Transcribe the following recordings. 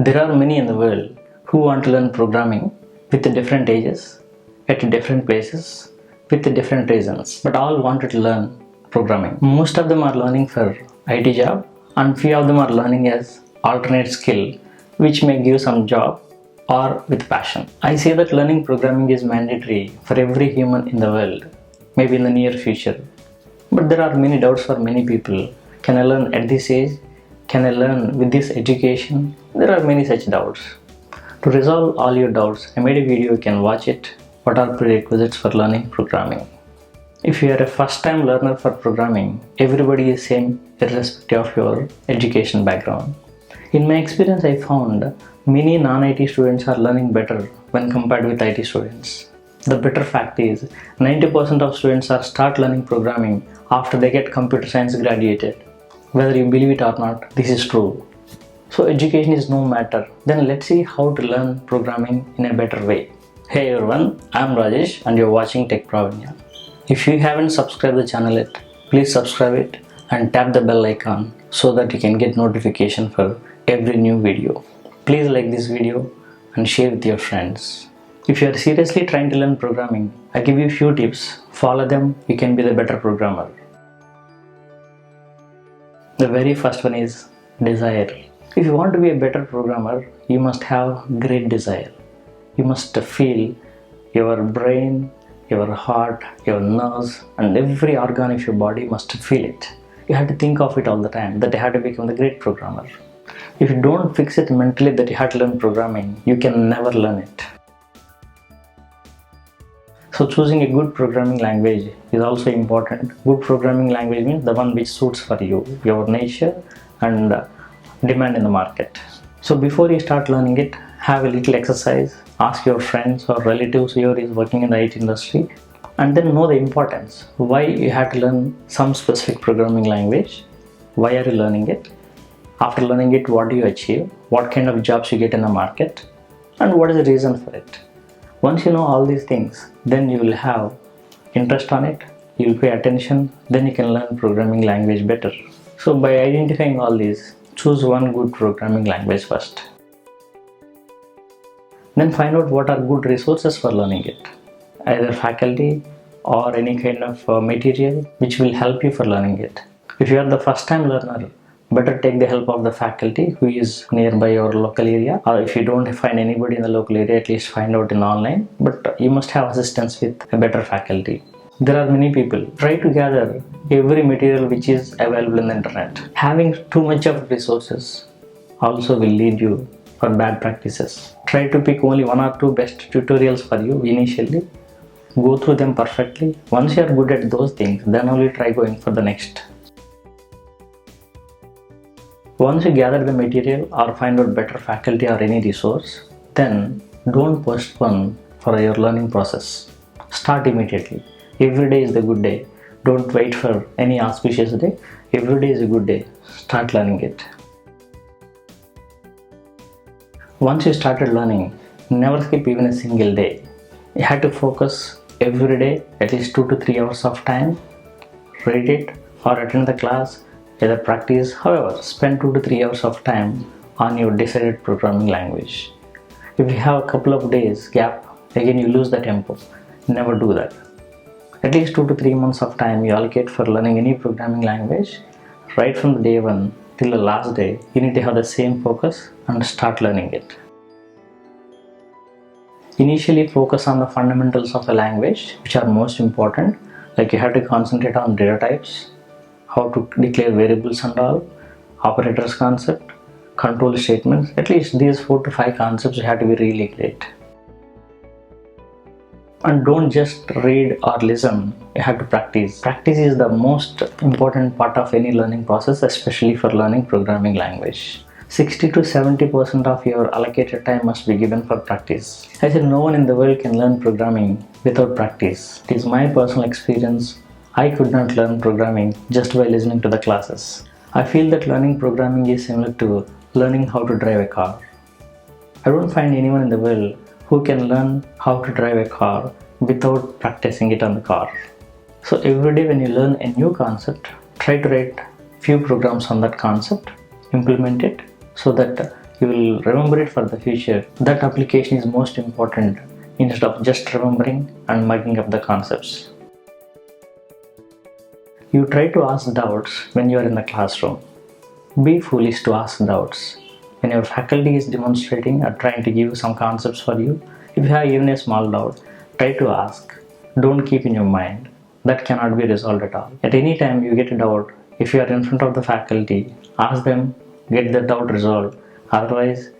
There are many in the world who want to learn programming with different ages, at different places, with different reasons, but all wanted to learn programming. Most of them are learning for IT job and few of them are learning as alternate skill which may give some job or with passion. I say that learning programming is mandatory for every human in the world, maybe in the near future. But there are many doubts for many people. Can I learn at this age? Can I learn with this education? There are many such doubts. To resolve all your doubts, I made a video, you can watch it. What are prerequisites for learning programming? If you are a first time learner for programming, everybody is same irrespective of your education background. In my experience, I found many non-IT students are learning better when compared with IT students. The better fact is 90% of students are start learning programming after they get computer science graduated. Whether you believe it or not, this is true. So education is no matter. Then let's see how to learn programming in a better way. Hey everyone, I am Rajesh and you're watching Tech Pravinya. If you haven't subscribed the channel yet, please subscribe it and tap the bell icon so that you can get notification for every new video. Please like this video and share with your friends. If you are seriously trying to learn programming, I give you a few tips. Follow them, you can be the better programmer. The very first one is desire. If you want to be a better programmer, you must have great desire. You must feel your brain, your heart, your nerves and every organ of your body must feel it. You have to think of it all the time that you have to become the great programmer. If you don't fix it mentally that you have to learn programming, you can never learn it. So choosing a good programming language is also important. Good programming language means the one which suits for you, your nature and demand in the market. So before you start learning it, have a little exercise, ask your friends or relatives who is working in the IT industry and then know the importance. Why you have to learn some specific programming language, why are you learning it, after learning it what do you achieve, what kind of jobs you get in the market and what is the reason for it. Once you know all these things, then you will have interest on it, you will pay attention, then you can learn programming language better. So by identifying all these, choose one good programming language first. Then find out what are good resources for learning it, either faculty or any kind of material which will help you for learning it. If you are the first time learner, better take the help of the faculty who is nearby your local area, or if you don't find anybody in the local area, at least find out in online, but you must have assistance with a better faculty. There are many people. Try to gather every material which is available in the internet. Having too much of resources also will lead you for bad practices. Try to pick only one or two best tutorials for you initially. Go through them perfectly. Once you are good at those things, then only try going for the next. Once you gather the material or find out better faculty or any resource, then don't postpone for your learning process. Start immediately. Every day is the good day. Don't wait for any auspicious day. Every day is a good day. Start learning it. Once you started learning, never skip even a single day. You have to focus every day at least 2 to 3 hours of time. Read it or attend the class, either practice, however, spend 2 to 3 hours of time on your decided programming language. If you have a couple of days gap, again you lose the tempo. Never do that. At least 2 to 3 months of time you allocate for learning any programming language. Right from the day one till the last day, you need to have the same focus and start learning it. Initially focus on the fundamentals of the language which are most important, like you have to concentrate on data types, how to declare variables and all, operators concept, control statements. At least these 4 to 5 concepts you have to be really great. And don't just read or listen, you have to practice. Practice is the most important part of any learning process, especially for learning programming language. 60 to 70% of your allocated time must be given for practice. I said no one in the world can learn programming without practice. It is my personal experience. I could not learn programming just by listening to the classes. I feel that learning programming is similar to learning how to drive a car. I don't find anyone in the world who can learn how to drive a car without practicing it on the car. So every day when you learn a new concept, try to write few programs on that concept, implement it so that you will remember it for the future. That application is most important instead of just remembering and mugging up the concepts. You try to ask doubts when you are in the classroom. Be foolish to ask doubts. When your faculty is demonstrating or trying to give some concepts for you, if you have even a small doubt, try to ask. Don't keep in your mind. That cannot be resolved at all. At any time you get a doubt, if you are in front of the faculty, ask them, get the doubt resolved. Otherwise,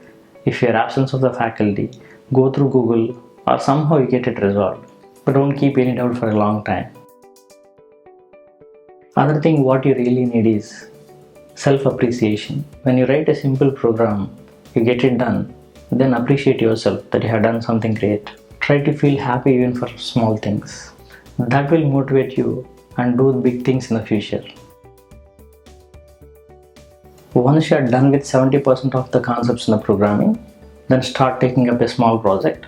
if you are absence of the faculty, go through Google or somehow you get it resolved. But don't keep any doubt for a long time. Other thing what you really need is self-appreciation. When you write a simple program, you get it done, then appreciate yourself that you have done something great. Try to feel happy even for small things. That will motivate you and do big things in the future. Once you are done with 70% of the concepts in the programming, then start taking up a small project.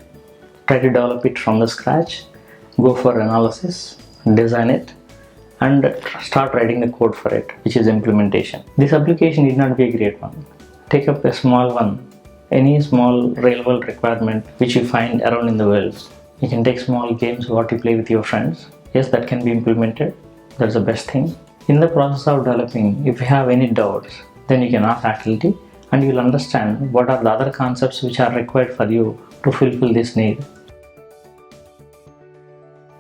Try to develop it from the scratch, go for analysis, design it, and start writing the code for it, which is implementation. This application need not be a great one. Take up a small one, any small real world requirement which you find around in the world. You can take small games what you play with your friends. Yes, that can be implemented. That's the best thing. In the process of developing, if you have any doubts, then you can ask faculty and you will understand what are the other concepts which are required for you to fulfill this need.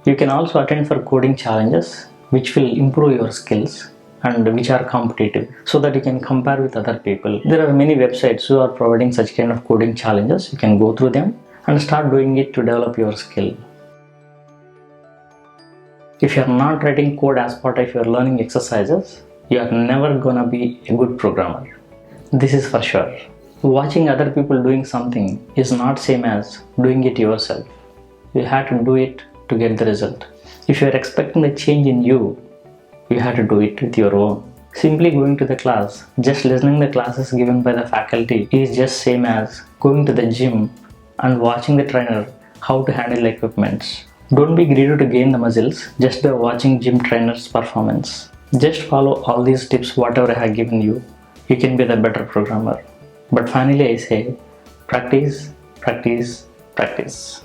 You can also attend for coding challenges which will improve your skills and which are competitive, so that you can compare with other people. There are many websites who are providing such kind of coding challenges. You can go through them and start doing it to develop your skill. If you are not writing code as part of your learning exercises, you are never gonna be a good programmer. This is for sure. Watching other people doing something is not same as doing it yourself. You have to do it to get the result. If you are expecting the change in you, you have to do it with your own. Simply going to the class, just listening the classes given by the faculty is just same as going to the gym and watching the trainer how to handle equipments. Don't be greedy to gain the muscles just by watching gym trainers' performance. Just follow all these tips whatever I have given you. You can be the better programmer. But finally I say, practice, practice, practice.